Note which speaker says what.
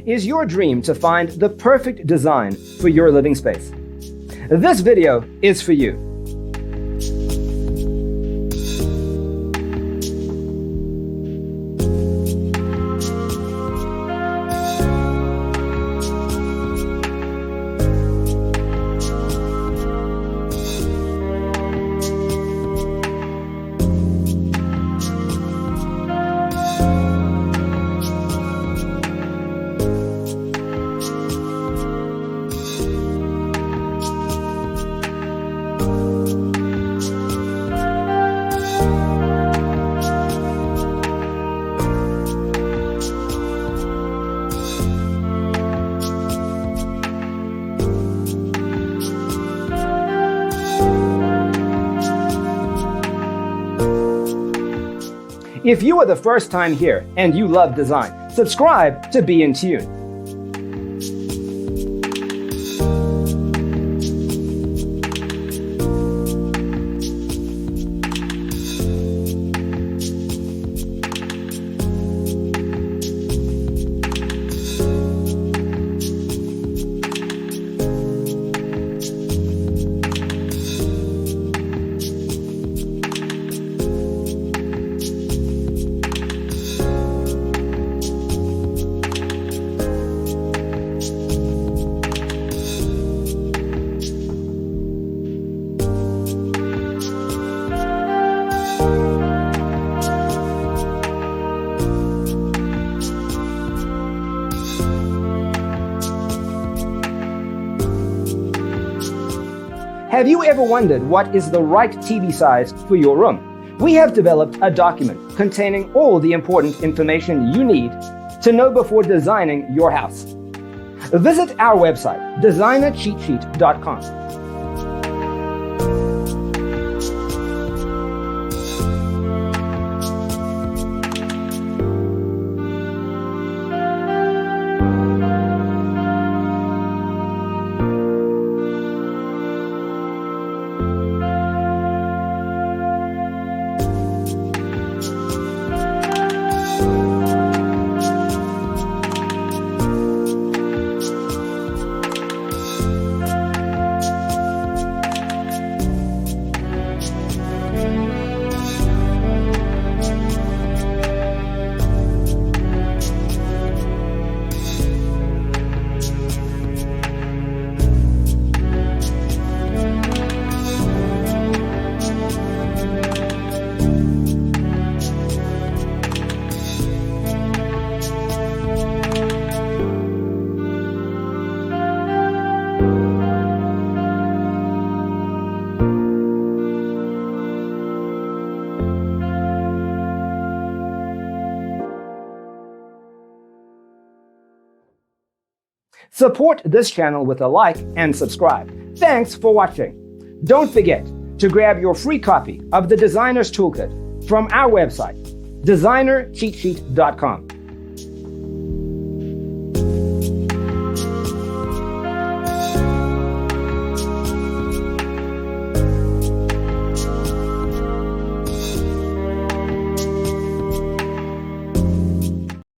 Speaker 1: is your dream to find the perfect design for your living space? This video is for you. If you are the first time here and you love design, subscribe to Be in Tune. Have you ever wondered what is the right TV size for your room? We have developed a document containing all the important information you need to know before designing your house. Visit our website, designercheatsheet.com. Support this channel with a like and subscribe. Thanks for watching. Don't forget to grab your free copy of the Designer's Toolkit from our website, designercheatsheet.com.